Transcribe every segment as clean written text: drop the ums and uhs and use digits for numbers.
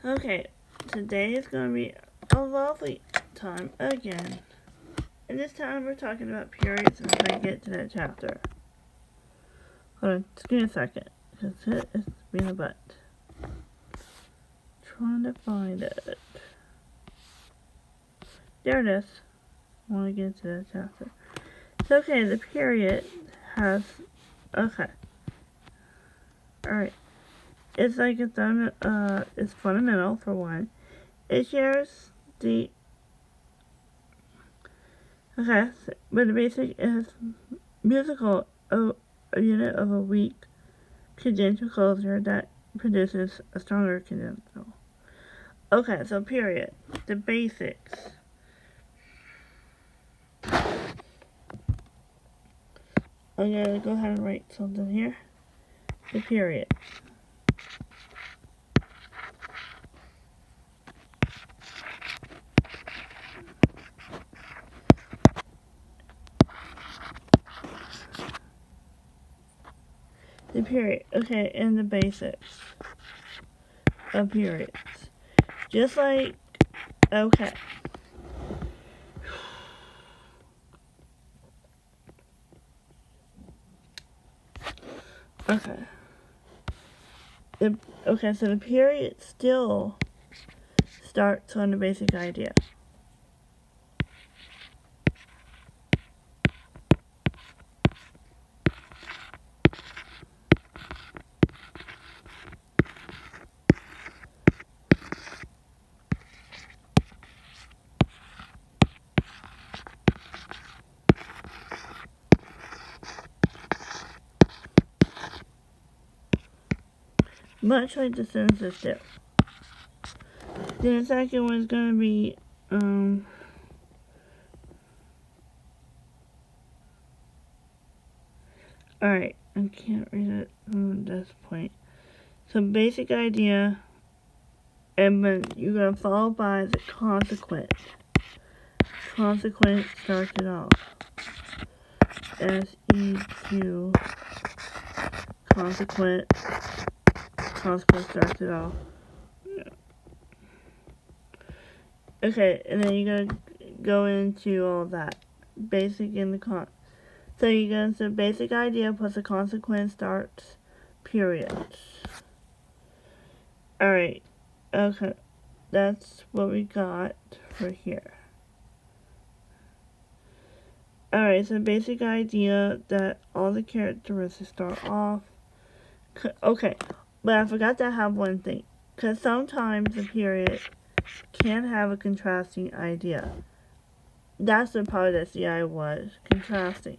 Okay, today is going to be a lovely time again. And this time we're talking about periods until I get to that chapter. Hold on, just give me a second, because it is being a butt. Trying to find it. There it is. I want to get to that chapter. So, okay, the period has, okay. Alright. It's like it's fundamental for one. It shares the, okay, but the basic is musical, a unit of a weak congenital closure that produces a stronger congenital. Okay, so period. The basics. I'm gonna go ahead and write something here. The period. The period. Okay, and the basics of periods. Just like, okay. Okay. Okay, so the period still starts on the basic idea. Much like the census do. Then the second one is going to be, alright, I can't read it from this point. So basic idea, and then you're going to follow by the consequence. Consequence starts it off. S-E-Q, consequence. Consequence starts it off. Okay, and then you're gonna go into all that. Basic and the con. So you're gonna say basic idea plus the consequence starts periods. Alright, okay. That's what we got for here. Alright, so basic idea that all the characteristics start off. Okay, but I forgot to have one thing. Because sometimes the period can have a contrasting idea. That's the part that CI was contrasting.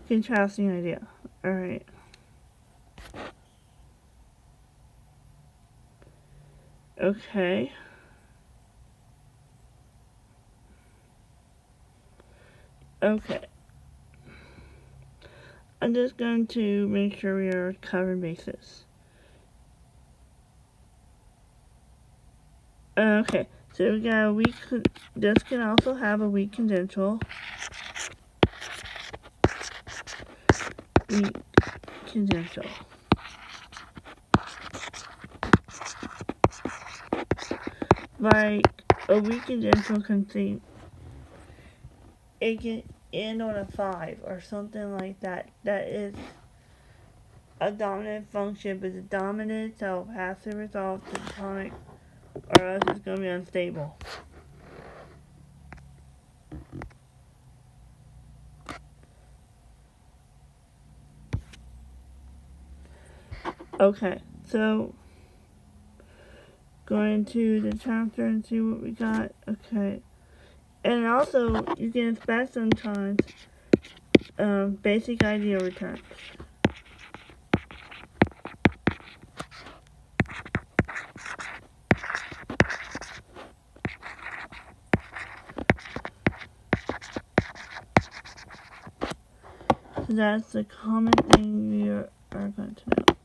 Contrasting idea. Alright. Okay. Okay. I'm just going to make sure we are covering bases. Okay. So we got a weak, this can also have a weak congenital. Weak congenital. Like a weak congenital can think it can end on a 5 or something like that. That is a dominant function, but the dominant itself has to resolve to the tonic or else it's going to be unstable. Okay, so going to the chapter and see what we got. Okay. And also, you can expect sometimes basic idea returns. So that's the common thing we are going to know.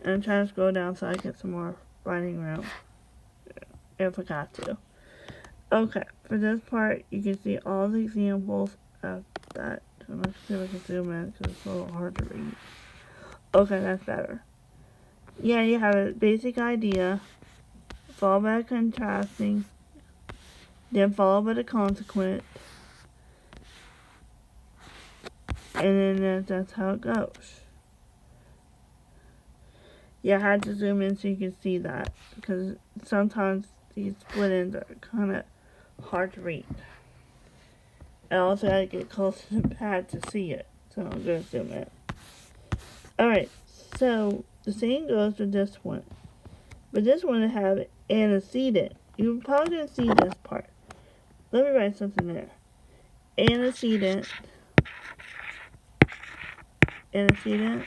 And I'm trying to scroll down so I get some more writing room if I got to. Okay, for this part, you can see all the examples of that. I'm going to see if I can zoom in because it's a little hard to read. Okay, that's better. Yeah, you have a basic idea, followed by a contrasting, then followed by the consequent, and then that's how it goes. Yeah, I had to zoom in so you can see that, because sometimes these split ends are kind of hard to read. I also had to get close to the pad to see it, so I'm going to zoom in. Alright, so the same goes with this one. But this one will have antecedent. You're probably going to see this part. Let me write something there. Antecedent. Antecedent.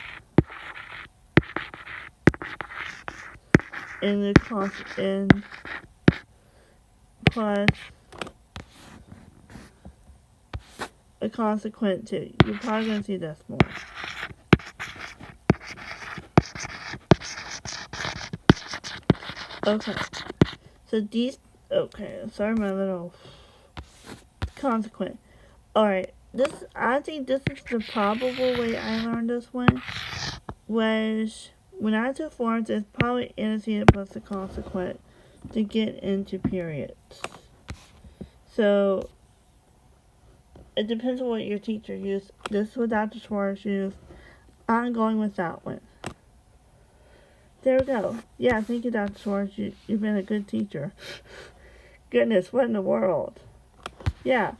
And the and plus a consequent too. You're probably going to see this more. Okay. So these, okay, sorry my little consequent. Alright, I think this is the probable way I learned this one, was when I took forms, it's probably antecedent plus the consequent to get into periods. So, it depends on what your teacher used. This is what Dr. Suarez used. I'm going with that one. There we go. Yeah, thank you, Dr. Suarez. You've been a good teacher. Goodness, what in the world? Yeah.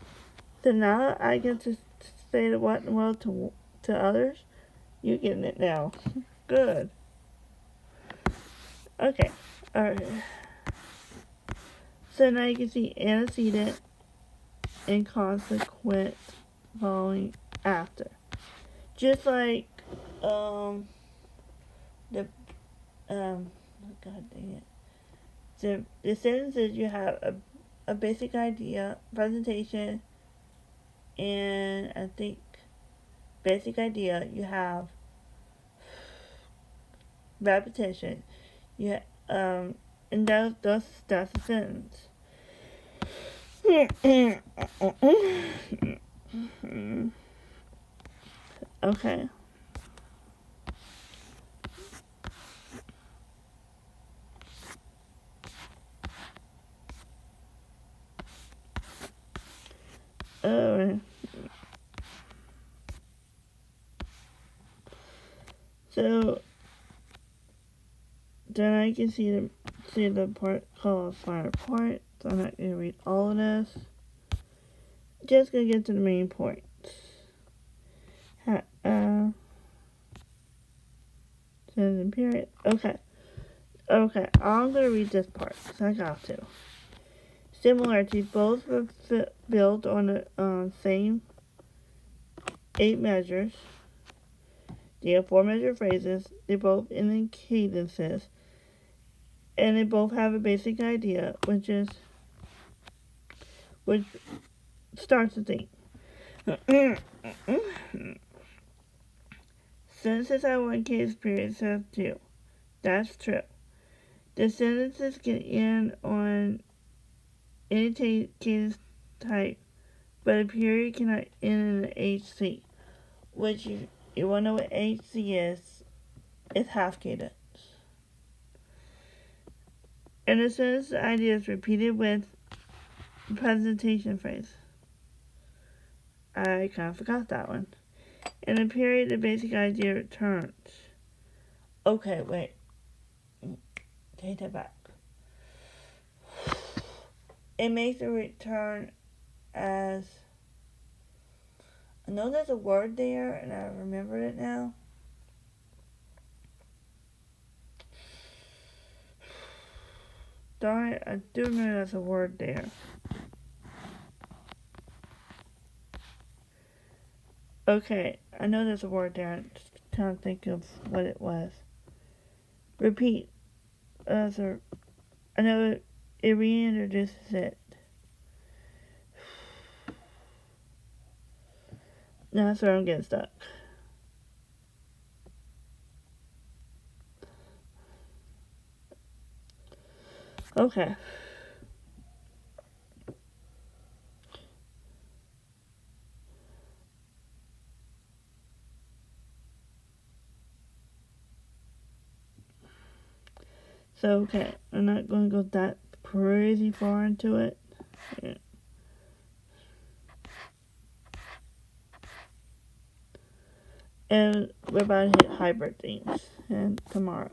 So now I get to say the what in the world to others. You getting it now. Good. Okay. Alright. So now you can see antecedent and consequent following after. Just like the god dang it. So the sentences, you have a basic idea, presentation, and I think basic idea, you have repetition. You and that's a sentence. Okay. So then I can see the part called fire part. So I'm not gonna read all of this. Just gonna get to the main points. Sentence period. Okay. Okay, I'm gonna read this part because I got to. Similarity, both were built on the same 8 measures. They have 4 measure phrases. They both end in cadences. And they both have a basic idea, which starts the theme. Sentences have 1 cadence period, says 2. That's true. The sentences can end on any cadence type, but a period cannot end in an HC, which you want to know what HC is. It's half cadence. And the sentence idea is repeated with the presentation phrase. I kind of forgot that one. In a period, the basic idea returns. Okay, wait. Take that back. It makes a return as... I know there's a word there, and I remembered it now. Darn it, I do know there's a word there. Okay, I know there's a word there. I'm just trying to think of what it was. Repeat. I know it reintroduces it. Now that's where I'm getting stuck. Okay. So, okay, I'm not going to go that crazy far into it. Yeah. And we're about to hit hybrid things and tomorrow.